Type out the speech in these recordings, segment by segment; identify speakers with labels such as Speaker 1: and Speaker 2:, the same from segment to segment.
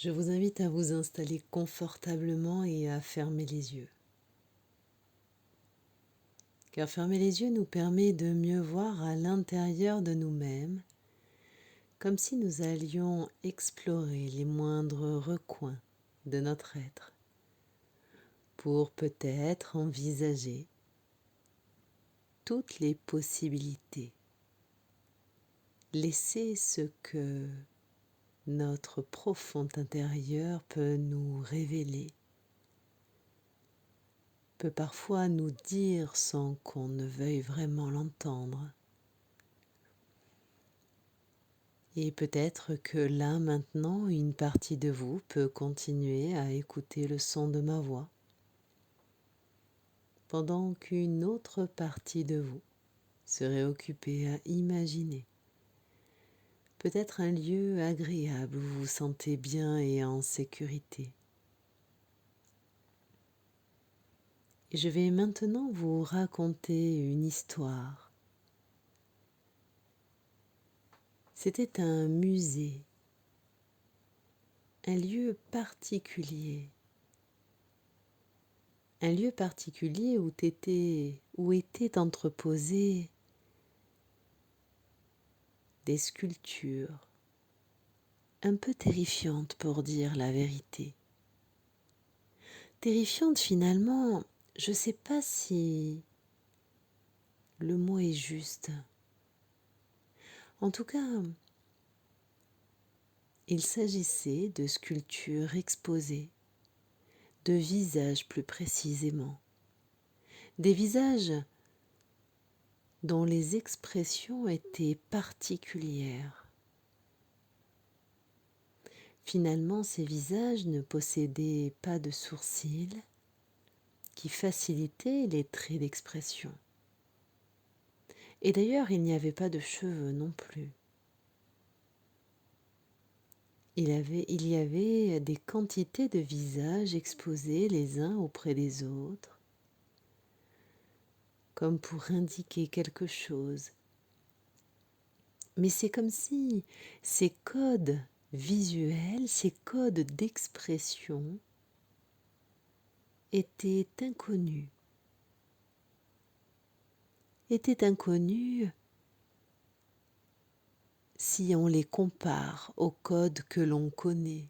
Speaker 1: Je vous invite à vous installer confortablement et à fermer les yeux. Car fermer les yeux nous permet de mieux voir à l'intérieur de nous-mêmes, comme si nous allions explorer les moindres recoins de notre être, pour peut-être envisager toutes les possibilités. Laisser ce que notre profond intérieur peut nous révéler, peut parfois nous dire sans qu'on ne veuille vraiment l'entendre. Et peut-être que là, maintenant, une partie de vous peut continuer à écouter le son de ma voix, pendant qu'une autre partie de vous serait occupée à imaginer peut-être un lieu agréable où vous vous sentez bien et en sécurité. Et je vais maintenant vous raconter une histoire. C'était un musée, un lieu particulier. Un lieu particulier où étaient entreposées des sculptures un peu terrifiantes pour dire la vérité. Terrifiantes finalement, je ne sais pas si le mot est juste. En tout cas, il s'agissait de sculptures exposées, de visages plus précisément, des visages dont les expressions étaient particulières. Finalement, ces visages ne possédaient pas de sourcils qui facilitaient les traits d'expression. Et d'ailleurs, il n'y avait pas de cheveux non plus. Il y avait des quantités de visages exposés les uns auprès des autres, comme pour indiquer quelque chose. Mais c'est comme si ces codes visuels, ces codes d'expression étaient inconnus. Étaient inconnus si on les compare aux codes que l'on connaît.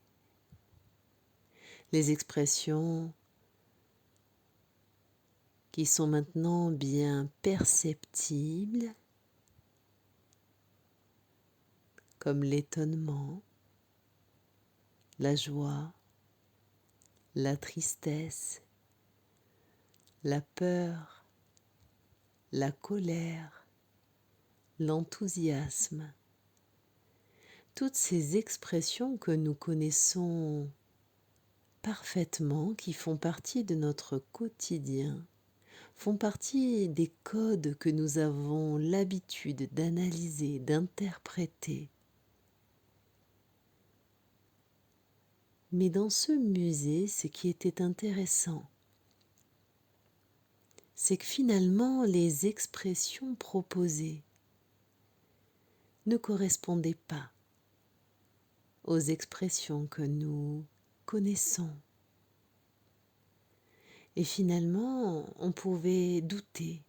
Speaker 1: Les expressions qui sont maintenant bien perceptibles, comme l'étonnement, la joie, la tristesse, la peur, la colère, l'enthousiasme. Toutes ces expressions que nous connaissons parfaitement, qui font partie de notre quotidien, font partie des codes que nous avons l'habitude d'analyser, d'interpréter. Mais dans ce musée, ce qui était intéressant, c'est que finalement les expressions proposées ne correspondaient pas aux expressions que nous connaissons. Et finalement, on pouvait douter.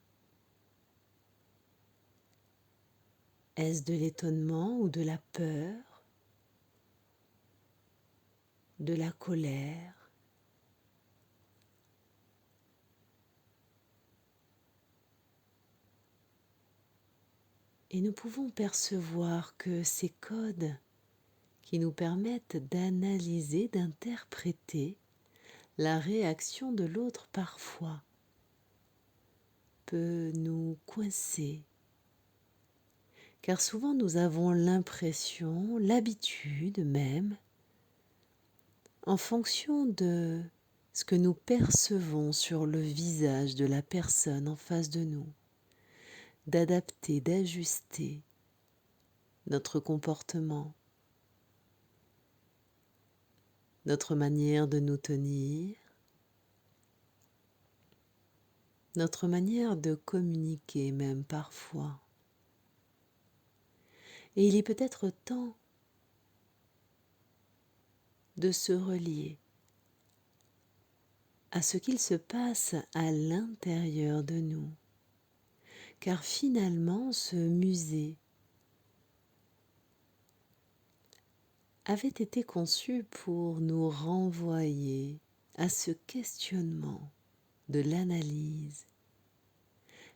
Speaker 1: Est-ce de l'étonnement ou de la peur, de la colère? Et nous pouvons percevoir que ces codes qui nous permettent d'analyser, d'interpréter la réaction de l'autre parfois peut nous coincer. Car souvent nous avons l'impression, l'habitude même, en fonction de ce que nous percevons sur le visage de la personne en face de nous, d'adapter, d'ajuster notre comportement, notre manière de nous tenir, notre manière de communiquer même parfois. Et il est peut-être temps de se relier à ce qu'il se passe à l'intérieur de nous. Car finalement, ce musée avait été conçu pour nous renvoyer à ce questionnement de l'analyse.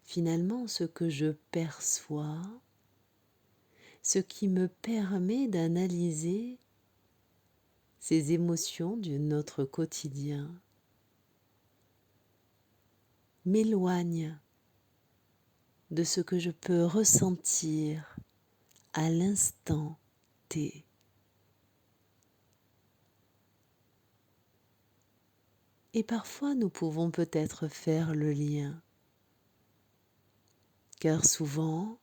Speaker 1: Finalement, ce que je perçois, ce qui me permet d'analyser ces émotions de notre quotidien, m'éloigne de ce que je peux ressentir à l'instant T. Et parfois nous pouvons peut-être faire le lien, car souvent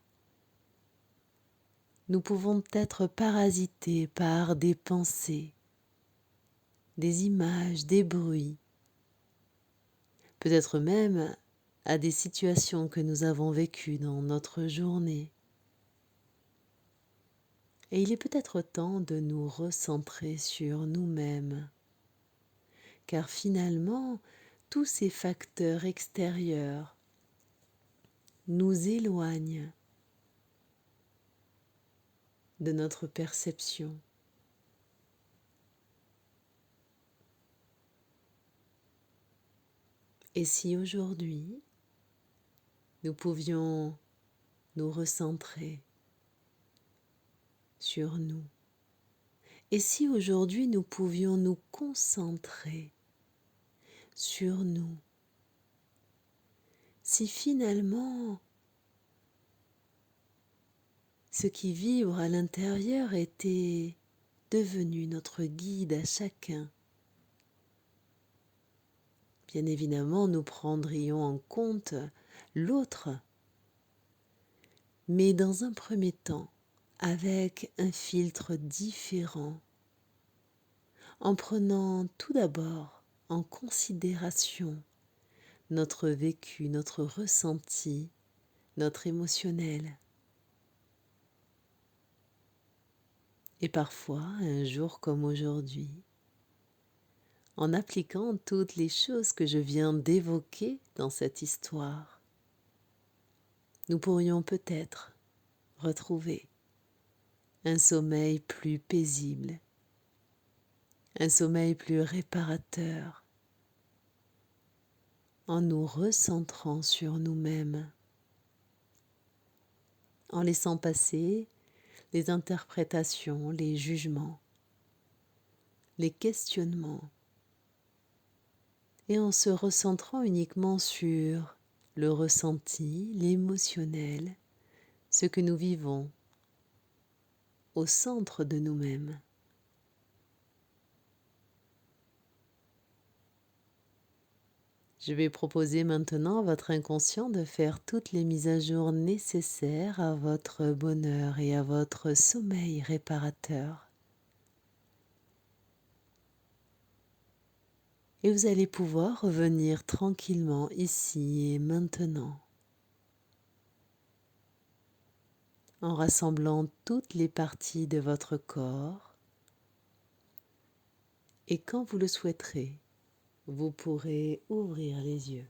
Speaker 1: nous pouvons être parasités par des pensées, des images, des bruits, peut-être même à des situations que nous avons vécues dans notre journée. Et il est peut-être temps de nous recentrer sur nous-mêmes, car finalement, tous ces facteurs extérieurs nous éloignent de notre perception. Et si aujourd'hui, nous pouvions nous recentrer sur nous, et si aujourd'hui nous pouvions nous concentrer sur nous, si finalement ce qui vibre à l'intérieur était devenu notre guide à chacun, bien évidemment nous prendrions en compte l'autre, mais dans un premier temps avec un filtre différent, en prenant tout d'abord en considération notre vécu, notre ressenti, notre émotionnel. Et parfois, un jour comme aujourd'hui, en appliquant toutes les choses que je viens d'évoquer dans cette histoire, nous pourrions peut-être retrouver un sommeil plus paisible, un sommeil plus réparateur, en nous recentrant sur nous-mêmes, en laissant passer les interprétations, les jugements, les questionnements, et en se recentrant uniquement sur le ressenti, l'émotionnel, ce que nous vivons au centre de nous-mêmes. Je vais proposer maintenant à votre inconscient de faire toutes les mises à jour nécessaires à votre bonheur et à votre sommeil réparateur. Et vous allez pouvoir revenir tranquillement ici et maintenant, en rassemblant toutes les parties de votre corps. Et quand vous le souhaiterez, vous pourrez ouvrir les yeux.